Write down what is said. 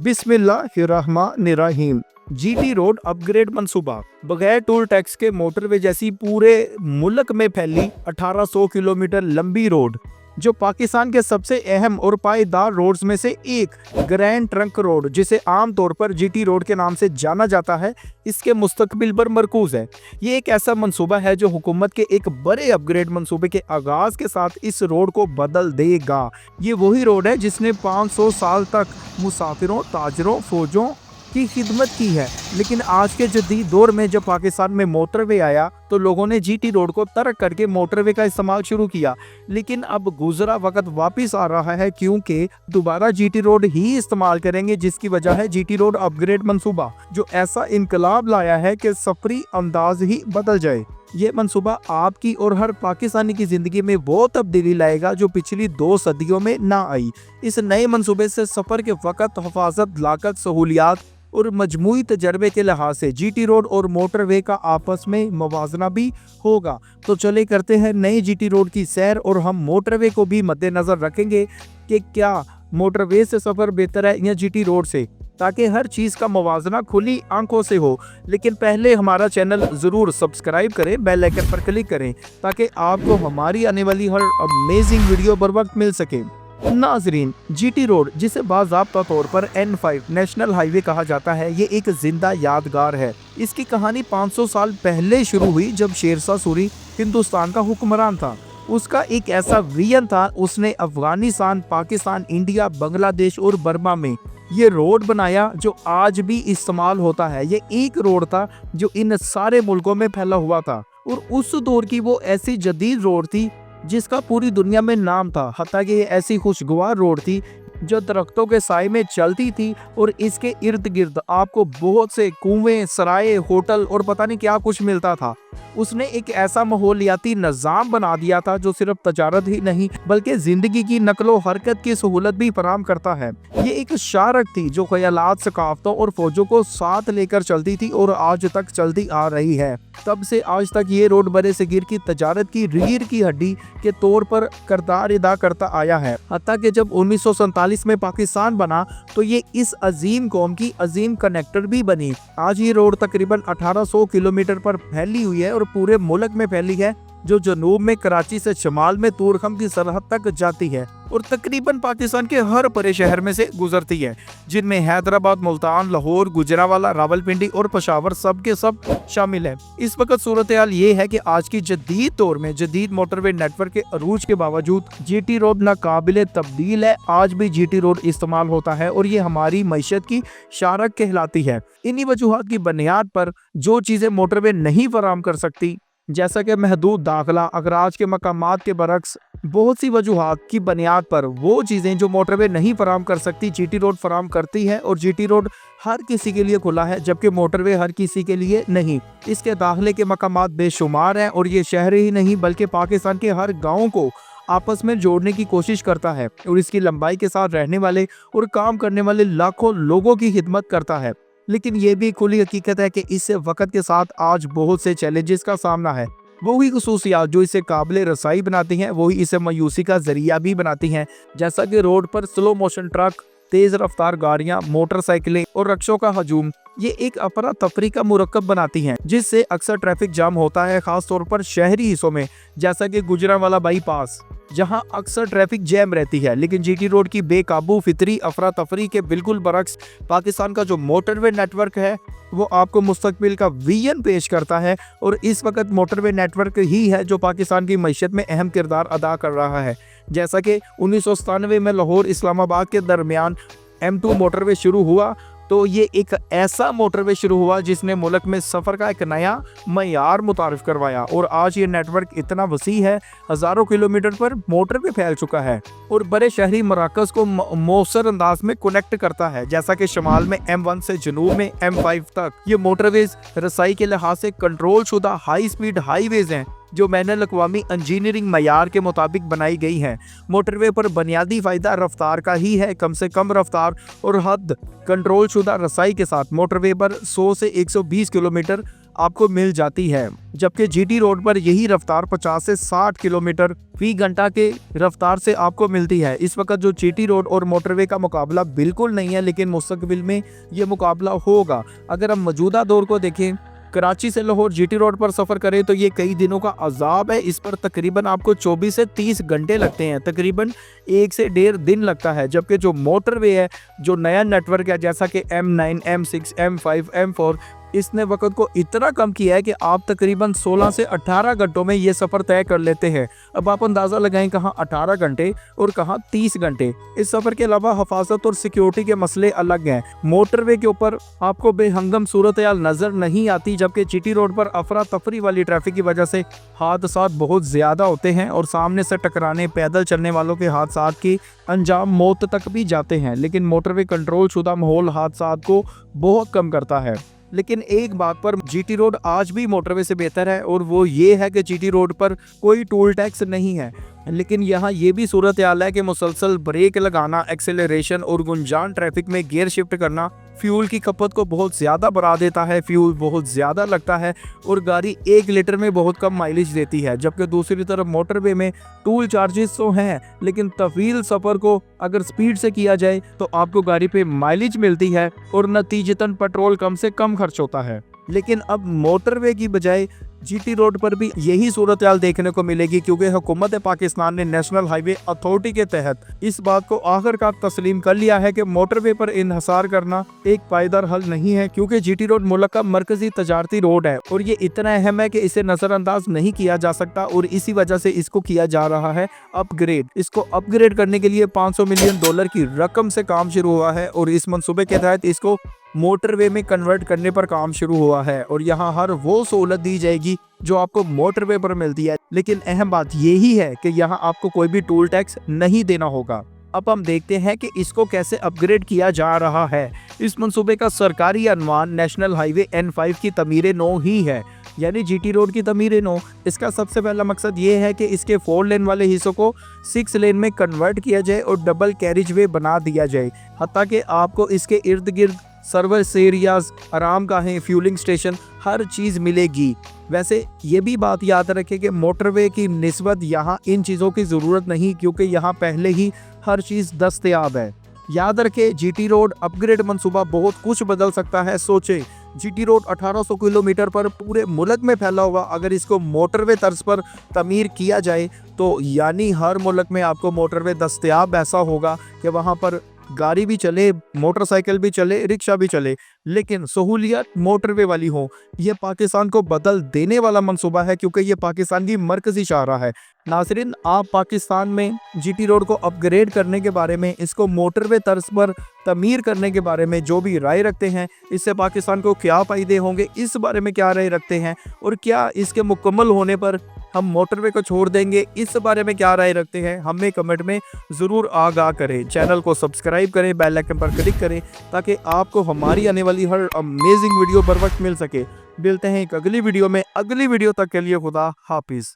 बिस्मिल्लाहिर्रहमानिर्रहीम। GT road upgrade मंसूबा बगैर टोल टैक्स के मोटरवे जैसी पूरे मुल्क में फैली 1800 किलोमीटर लंबी रोड, जो पाकिस्तान के सबसे अहम और पायदार रोड्स में से एक ग्रैंड ट्रंक रोड, जिसे आमतौर पर जीटी रोड के नाम से जाना जाता है, इसके मुस्तकबिल पर मरकूज है। ये एक ऐसा मंसूबा है जो हुकूमत के एक बड़े अपग्रेड मंसूबे के आगाज के साथ इस रोड को बदल देगा। ये वही रोड है जिसने 500 साल तक मुसाफिरों, ताजरों, फौजों की खिदमत की है। लेकिन आज के जदीद दौर में जब पाकिस्तान में मोटरवे आया तो लोगों ने जीटी रोड को तर्क करके मोटरवे का इस्तेमाल शुरू किया। लेकिन अब गुजरा वक्त वापस आ रहा है, क्योंकि दोबारा जीटी रोड ही इस्तेमाल करेंगे, जिसकी वजह है जीटी रोड अपग्रेड मंसूबा, जो ऐसा इनकलाब लाया है कि सफरी अंदाज ही बदल जाए। ये मंसूबा आपकी और हर पाकिस्तानी की जिंदगी में वो तब्दीली लाएगा जो पिछली 2 सदियों में ना आई। इस नए मंसूबे से सफर के वक्त, हिफाजत, लागत, सहूलियात और मजमूई तजर्बे के लिहाज से जीटी रोड और मोटरवे का आपस में मवाजना भी होगा। तो चले करते हैं नए जीटी रोड की सैर, और हम मोटरवे को भी मद्देनजर रखेंगे कि क्या मोटरवे से सफर बेहतर है या जीटी रोड से, ताकि हर चीज का मवाजना खुली आंखों से हो। लेकिन पहले हमारा चैनल जरूर सब्सक्राइब करें, बेल आइकन पर क्लिक करें, ताकि आपको हमारी आने वाली हर अमेजिंग वीडियो बर वक्त मिल सके। नाजरीन, जीटी रोड, जिसे बाज़ाब्ता तौर पर N5 नेशनल हाईवे कहा जाता है, ये एक जिंदा यादगार है। इसकी कहानी 500 साल पहले शुरू हुई, जब शेरशाह सूरी हिंदुस्तान का हुक्मरान था। उसका एक ऐसा विजन था, उसने अफगानिस्तान, पाकिस्तान, इंडिया, बांग्लादेश और बर्मा में ये रोड बनाया जो आज भी इस्तेमाल होता है। ये एक रोड था जो इन सारे मुल्कों में फैला हुआ था, और उस दौर की वो ऐसी जदीद रोड थी जिसका पूरी दुनिया में नाम था। हत्ता कि ये ऐसी खुशगवार रोड थी जो दरख्तों के साए में चलती थी, और इसके इर्द गिर्द आपको बहुत से कुएं, सराय, होटल और पता नहीं क्या कुछ मिलता था। उसने एक ऐसा माहौलियाती निज़ाम बना दिया था जो सिर्फ तजारत ही नहीं बल्कि जिंदगी की नकलो हरकत की सहूलत भी फराहम करता है। ये एक शारक थी जो ख्यालात, सकाफतों और फौजों को साथ लेकर चलती थी, और आज तक चलती आ रही है। तब से आज तक ये रोड बरे सगीर की तजारत की रीढ़ की हड्डी के तौर पर किरदार अदा करता आया है। हत्ता कि जब 1947 में पाकिस्तान बना तो ये इस अजीम कौम की अजीम कनेक्टर भी बनी। आज ये रोड तकरीबन 1800 किलोमीटर पर फैली हुई है और पूरे मुल्क में फैली है, जो जनूब में कराची से शमाल में तूरखम की सरहद तक जाती है, और तकरीबन पाकिस्तान के हर बड़े शहर में से गुजरती है, जिनमें हैदराबाद, मुल्तान, लाहौर, गुजरावाला, रावलपिंडी और पेशावर सब के सब शामिल है। इस वक्त सूरत हाल ये है कि आज की जदीद दौर में जदीद मोटरवे नेटवर्क के अरूज के बावजूद जीटी रोड नाकाबिले तब्दील है। आज भी जीटी रोड इस्तेमाल होता है और ये हमारी मईशत की शारक कहलाती है। इन्हीं वजूहात की बुनियाद पर जो चीजें मोटरवे नहीं फराहम कर सकती, जैसा कि महदूद दाखिला, अखराज के मकामात के बरक्स, बहुत सी वजूहात की बुनियाद पर वो चीज़ें जो मोटरवे नहीं फराहम कर सकती, जीटी रोड फराहम करती है। और जीटी रोड हर किसी के लिए खुला है, जबकि मोटरवे हर किसी के लिए नहीं। इसके दाखिले के मकामात बेशुमार हैं, और ये शहर ही नहीं बल्कि पाकिस्तान के हर गाँव को आपस में जोड़ने की कोशिश करता है, और इसकी लंबाई के साथ रहने वाले और काम करने वाले लाखों लोगों की खिदमत करता है। लेकिन ये भी खुली हकीकत है कि इससे वक्त के साथ आज बहुत से चैलेंजेस का सामना है। वही खसूसियात जो इसे काबिल रसाई बनाती हैं, वही इसे मायूसी का जरिया भी बनाती हैं, जैसा कि रोड पर स्लो मोशन ट्रक, तेज रफ्तार गाड़ियां, मोटरसाइकिलें और रक्शों का हजूम। ये एक अफरा तफरी का मुरक्कब बनाती हैं, जिससे अक्सर ट्रैफिक जाम होता है, खास तौर पर शहरी हिस्सों में, जैसा कि गुजरांवाला बाईपास, जहां अक्सर ट्रैफिक जैम रहती है। लेकिन जीटी रोड की बेकाबू फितरी अफरा तफरी के बिल्कुल बरक्स पाकिस्तान का जो मोटरवे नेटवर्क है, वो आपको मुस्तकबिल का विजन पेश करता है, और इस वक्त मोटरवे नेटवर्क ही है जो पाकिस्तान की मईशत में अहम किरदार अदा कर रहा है। जैसा कि 1997 में लाहौर इस्लामाबाद के दरमियान M2 मोटरवे शुरू हुआ, तो ये एक ऐसा मोटरवे शुरू हुआ जिसने मुल्क में सफ़र का एक नया मयार मुतारिफ करवाया, और आज ये नेटवर्क इतना वसी है, हज़ारों किलोमीटर पर मोटरवे फैल चुका है, और बड़े शहरी मराकज़ को मौसर अंदाज में कनेक्ट करता है। जैसा कि शमाल में M1 से जनूब में M5 तक ये मोटरवेज रसाई के लिहाज से कंट्रोल शुदा हाई स्पीड हाईवेज हैं, जो बैनुल अक़वामी इंजीनियरिंग मयार के मुताबिक बनाई गई है। मोटरवे पर बुनियादी फ़ायदा रफ्तार का ही है, कम से कम रफ्तार और हद कंट्रोल शुदा रसाई के साथ मोटरवे पर 100 से 120 किलोमीटर आपको मिल जाती है, जबकि जीटी रोड पर यही रफ्तार 50 से 60 किलोमीटर फी घंटा के रफ्तार से आपको मिलती है। इस वक्त जो जीटी रोड और मोटरवे का मुकाबला बिल्कुल नहीं है, लेकिन मुस्तकबिल में ये मुकाबला होगा। अगर हम मौजूदा दौर को देखें, कराची से लाहौर जीटी रोड पर सफ़र करें तो ये कई दिनों का अजाब है। इस पर तकरीबन आपको 24 से 30 घंटे लगते हैं, तकरीबन 1 से 1.5 दिन लगता है। जबकि जो मोटरवे है, जो नया नेटवर्क है जैसा कि M9, M6, M5, M4, इसने वक्त को इतना कम किया है कि आप तकरीबन 16 से 18 घंटों में ये सफ़र तय कर लेते हैं। अब आप अंदाज़ा लगाएं कहाँ 18 घंटे और कहाँ 30 घंटे। इस सफ़र के अलावा हिफाजत और सिक्योरिटी के मसले अलग हैं। मोटरवे के ऊपर आपको बेहंगम सूरत हाल नज़र नहीं आती, जबकि जीटी रोड पर अफरा तफरी वाली ट्रैफिक की वजह से हादसात बहुत ज़्यादा होते हैं और सामने से टकराने, पैदल चलने वालों के हादसात की अंजाम मौत तक भी जाते हैं। लेकिन मोटरवे कंट्रोल शुदा माहौल हादसात को बहुत कम करता है। लेकिन एक बात पर जीटी रोड आज भी मोटरवे से बेहतर है, और वो ये है कि जीटी रोड पर कोई टोल टैक्स नहीं है। लेकिन यहाँ ये भी सूरत हाल है कि मुसलसल ब्रेक लगाना, एक्सेलरेशन और गुंजान ट्रैफिक में गियर शिफ्ट करना फ्यूल की खपत को बहुत ज़्यादा बढ़ा देता है। फ्यूल बहुत ज़्यादा लगता है और गाड़ी 1 लीटर में बहुत कम माइलेज देती है। जबकि दूसरी तरफ मोटरवे में टूल चार्जेस तो हैं, लेकिन तवील सफ़र को अगर स्पीड से किया जाए तो आपको गाड़ी पे माइलेज मिलती है और नतीजतन पेट्रोल कम से कम खर्च होता है। लेकिन अब मोटरवे की बजाय जीटी रोड पर भी यही सूरत हाल देखने को मिलेगी, क्योंकि हुकूमत पाकिस्तान ने नेशनल हाईवे अथॉरिटी के तहत इस बात को आखिरकार तस्लीम कर लिया है कि मोटरवे पर इन्हसार करना एक पायदार हल नहीं है, क्योंकि जीटी रोड मुल्क का मरकजी तजारती रोड है और ये इतना अहम है कि इसे नज़रअंदाज नहीं किया जा सकता। और इसी वजह से इसको किया जा रहा है अपग्रेड। इसको अपग्रेड करने के लिए $500 मिलियन की रकम से काम शुरू हुआ है और इस मंसूबे के तहत इसको मोटरवे में कन्वर्ट करने पर काम शुरू हुआ है और यहाँ हर वो सहूलत दी जाएगी जो आपको मोटरवे पर मिलती है। लेकिन अहम बात यही है कि यहाँ आपको कोई भी टोल टैक्स नहीं देना होगा। अब हम देखते हैं कि इसको कैसे अपग्रेड किया जा रहा है। इस मंसूबे का सरकारी अनवान नेशनल हाईवे N5 की तमीर नौ ही है, यानी जीटी रोड की तमीर नौ। इसका सबसे पहला मकसद ये है कि इसके 4 लेन वाले हिस्सों को 6 लेन में कन्वर्ट किया जाए और डबल कैरिज वे बना दिया जाए। हत्ता कि आपको इसके इर्द गिर्द सर्विस एरियाज, आराम गाहें, फ्यूलिंग स्टेशन, हर चीज़ मिलेगी। वैसे ये भी बात याद रखें कि मोटरवे की निस्बत यहाँ इन चीज़ों की ज़रूरत नहीं, क्योंकि यहाँ पहले ही हर चीज़ दस्तयाब है। याद रखें, जीटी रोड अपग्रेड मंसूबा बहुत कुछ बदल सकता है। सोचें, जीटी रोड 1800 किलोमीटर पर पूरे मुल्क में फैला हुआ, अगर इसको मोटरवे तर्ज पर तमीर किया जाए तो यानी हर मुल्क में आपको मोटरवे दस्तयाब ऐसा होगा कि वहाँ पर गाड़ी भी चले, मोटरसाइकिल भी चले, रिक्शा भी चले, लेकिन सहूलियत मोटरवे वाली हो। यह पाकिस्तान को बदल देने वाला मंसूबा है, क्योंकि ये पाकिस्तान की मरकजी शाहराह है। नाज़रीन, आप पाकिस्तान में जीटी रोड को अपग्रेड करने के बारे में, इसको मोटरवे तर्ज पर तमीर करने के बारे में जो भी राय रखते हैं, इससे पाकिस्तान को क्या फ़ायदे होंगे, इस बारे में क्या राय रखते हैं, और क्या इसके मुकम्मल होने पर हम मोटरवे को छोड़ देंगे, इस बारे में क्या राय रखते हैं, हमें कमेंट में ज़रूर आगाह करें। चैनल को सब्सक्राइब करें, बेल आइकन पर क्लिक करें ताकि आपको हमारी आने वाली हर अमेजिंग वीडियो बर वक्त मिल सके। मिलते हैं एक अगली वीडियो में। अगली वीडियो तक के लिए खुदा हाफिज़।